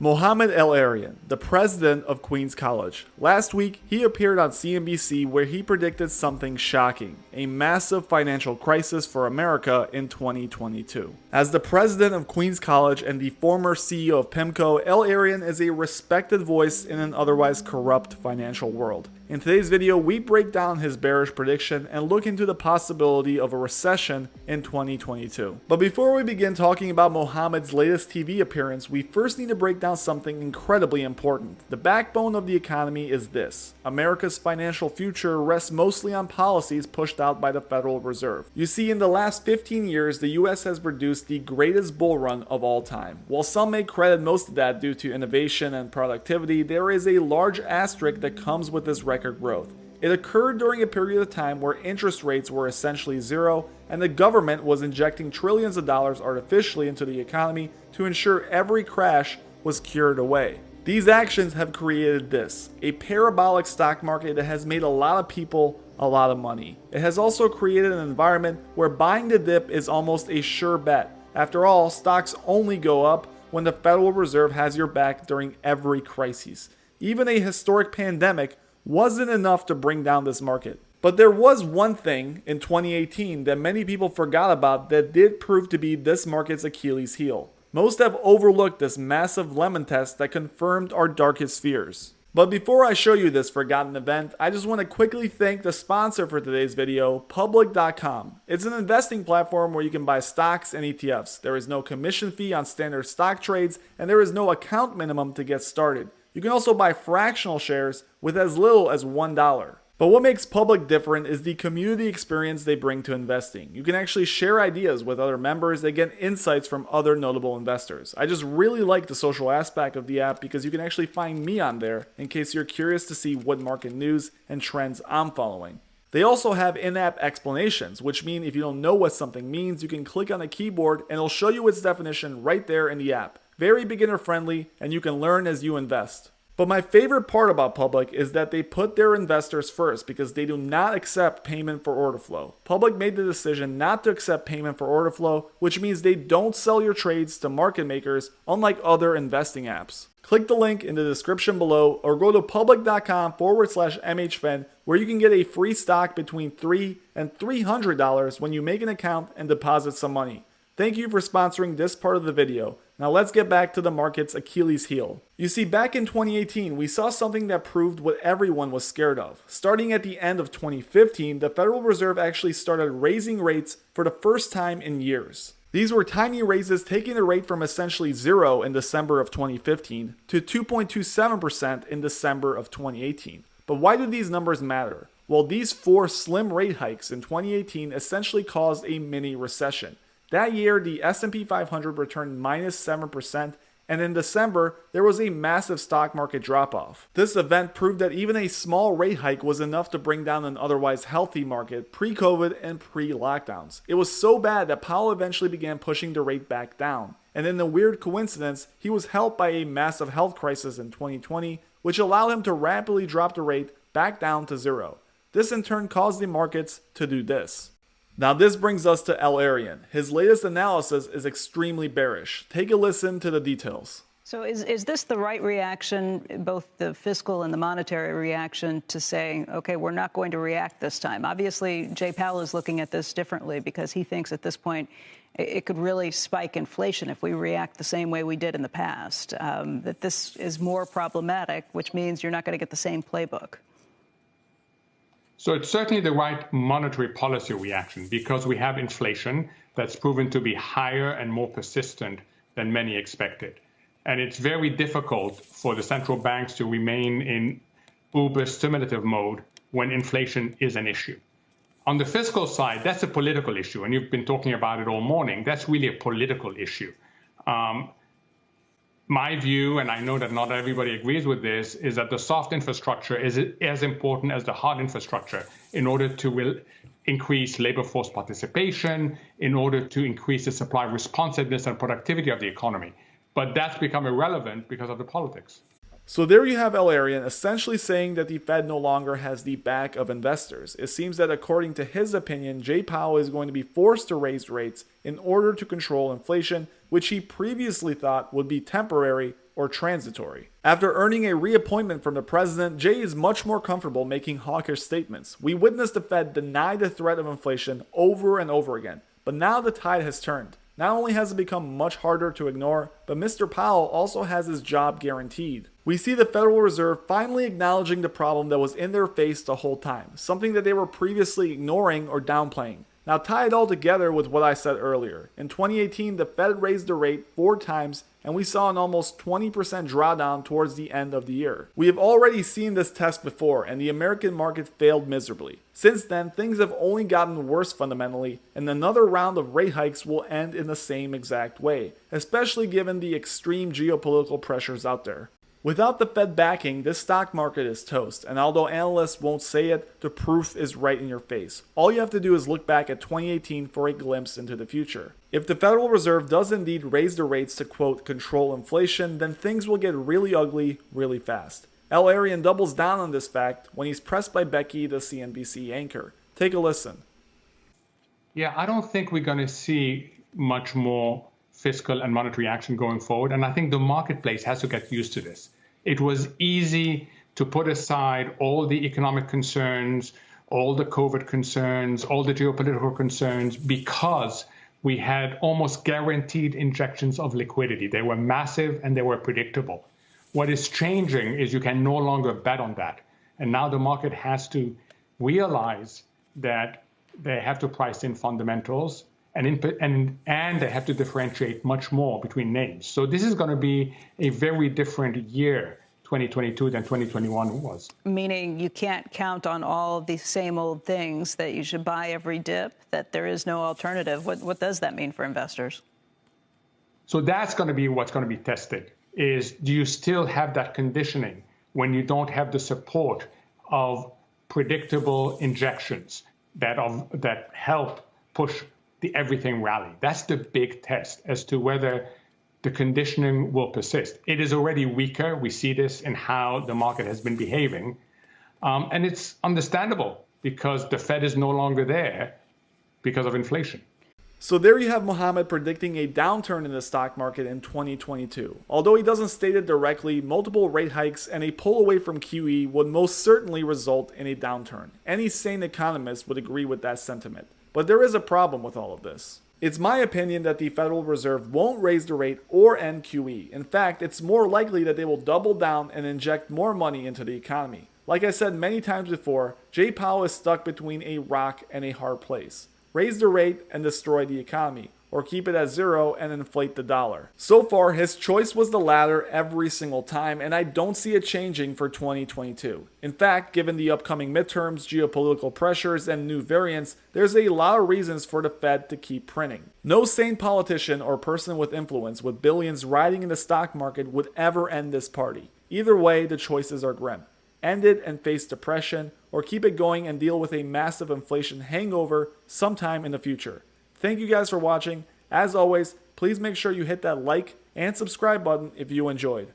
Mohamed El-Erian, the president of Queen's College. Last week, he appeared on CNBC where he predicted something shocking, a massive financial crisis for America in 2022. As the president of Queen's College and the former CEO of PIMCO, El-Erian is a respected voice in an otherwise corrupt financial world. In today's video, we break down his bearish prediction and look into the possibility of a recession in 2022. But before we begin talking about Mohamed's latest TV appearance, we first need to break down something incredibly important. The backbone of the economy is this: America's financial future rests mostly on policies pushed out by the Federal Reserve. You see, in the last 15 years, the US has produced the greatest bull run of all time. While some may credit most of that due to innovation and productivity, there is a large asterisk that comes with this record growth. It occurred during a period of time where interest rates were essentially zero and the government was injecting trillions of dollars artificially into the economy to ensure every crash was cured away. These actions have created this: a parabolic stock market that has made a lot of people a lot of money. It has also created an environment where buying the dip is almost a sure bet. After all, stocks only go up when the Federal Reserve has your back during every crisis. Even a historic pandemic wasn't enough to bring down this market. But there was one thing in 2018 that many people forgot about that did prove to be this market's Achilles heel. Most have overlooked this massive lemon test that confirmed our darkest fears. But before I show you this forgotten event, I just want to quickly thank the sponsor for today's video, Public.com. It's an investing platform where you can buy stocks and ETFs. There is no commission fee on standard stock trades, and there is no account minimum to get started. You can also buy fractional shares with as little as $1. But what makes Public different is the community experience they bring to investing. You can actually share ideas with other members and get insights from other notable investors. I just really like the social aspect of the app because you can actually find me on there in case you're curious to see what market news and trends I'm following. They also have in-app explanations, which mean if you don't know what something means, you can click on the keyboard and it'll show you its definition right there in the app. Very beginner friendly, and you can learn as you invest. But my favorite part about Public is that they put their investors first because they do not accept payment for order flow. Public made the decision not to accept payment for order flow, which means they don't sell your trades to market makers unlike other investing apps. Click the link in the description below or go to public.com/MHFN where you can get a free stock between $3 and $300 when you make an account and deposit some money. Thank you for sponsoring this part of the video. Now let's get back to the market's Achilles heel. You see, back in 2018, we saw something that proved what everyone was scared of. Starting at the end of 2015, the Federal Reserve actually started raising rates for the first time in years. These were tiny raises, taking the rate from essentially zero in December of 2015 to 2.27% in December of 2018. But why do these numbers matter? Well, these 4 slim rate hikes in 2018 essentially caused a mini recession. That year, the S&P 500 returned minus 7%, and in December, there was a massive stock market drop-off. This event proved that even a small rate hike was enough to bring down an otherwise healthy market pre-COVID and pre-lockdowns. It was so bad that Powell eventually began pushing the rate back down. And in a weird coincidence, he was helped by a massive health crisis in 2020, which allowed him to rapidly drop the rate back down to zero. This in turn caused the markets to do this. Now this brings us to El-Erian. His latest analysis is extremely bearish. Take a listen to the details. So is this the right reaction, both the fiscal and the monetary reaction, to saying, okay, we're not going to react this time? Obviously, Jay Powell is looking at this differently because he thinks at this point it could really spike inflation if we react the same way we did in the past, that this is more problematic, which means you're not going to get the same playbook. So it's certainly the right monetary policy reaction because we have inflation that's proven to be higher and more persistent than many expected. And it's very difficult for the central banks to remain in uber stimulative mode when inflation is an issue. On the fiscal side, that's a political issue, and you've been talking about it all morning. That's really a political issue. My view, and I know that not everybody agrees with this, is that the soft infrastructure is as important as the hard infrastructure in order to increase labor force participation, in order to increase the supply responsiveness and productivity of the economy. But that's become irrelevant because of the politics. So there you have El-Erian essentially saying that the Fed no longer has the back of investors. It seems that according to his opinion, Jay Powell is going to be forced to raise rates in order to control inflation, which he previously thought would be temporary or transitory. After earning a reappointment from the president, Jay is much more comfortable making hawkish statements. We witnessed the Fed deny the threat of inflation over and over again, but now the tide has turned. Not only has it become much harder to ignore, but Mr. Powell also has his job guaranteed. We see the Federal Reserve finally acknowledging the problem that was in their face the whole time, something that they were previously ignoring or downplaying. Now tie it all together with what I said earlier. In 2018, the Fed raised the rate 4 times, and we saw an almost 20% drawdown towards the end of the year. We have already seen this test before, and the American market failed miserably. Since then, things have only gotten worse fundamentally, and another round of rate hikes will end in the same exact way, especially given the extreme geopolitical pressures out there. Without the Fed backing, this stock market is toast, and although analysts won't say it, the proof is right in your face. All you have to do is look back at 2018 for a glimpse into the future. If the Federal Reserve does indeed raise the rates to, quote, control inflation, then things will get really ugly really fast. El-Erian doubles down on this fact when he's pressed by Becky, the CNBC anchor. Take a listen. Yeah, I don't think we're going to see much more fiscal and monetary action going forward, and I think the marketplace has to get used to this. It was easy to put aside all the economic concerns, all the COVID concerns, all the geopolitical concerns, because we had almost guaranteed injections of liquidity. They were massive and they were predictable. What is changing is you can no longer bet on that. And now the market has to realize that they have to price in fundamentals and they have to differentiate much more between names. So this is going to be a very different year, 2022, than 2021 was. Meaning you can't count on all the same old things, that you should buy every dip, that there is no alternative. What does that mean for investors? So that's going to be what's going to be tested, is do you still have that conditioning when you don't have the support of predictable injections that help push the everything rally? That's the big test as to whether the conditioning will persist. It is already weaker. We see this in how the market has been behaving. And it's understandable because the Fed is no longer there because of inflation. So there you have Mohamed predicting a downturn in the stock market in 2022. Although he doesn't state it directly, multiple rate hikes and a pull away from QE would most certainly result in a downturn. Any sane economist would agree with that sentiment. But there is a problem with all of this. It's my opinion that the Federal Reserve won't raise the rate or end QE. In fact, it's more likely that they will double down and inject more money into the economy. Like I said many times before, Jay Powell is stuck between a rock and a hard place. Raise the rate and destroy the economy, or keep it at zero and inflate the dollar. So far, his choice was the latter every single time, and I don't see it changing for 2022. In fact, given the upcoming midterms, geopolitical pressures, and new variants, there's a lot of reasons for the Fed to keep printing. No sane politician or person with influence with billions riding in the stock market would ever end this party. Either way, the choices are grim. End it and face depression, or keep it going and deal with a massive inflation hangover sometime in the future. Thank you guys for watching. As always, please make sure you hit that like and subscribe button if you enjoyed.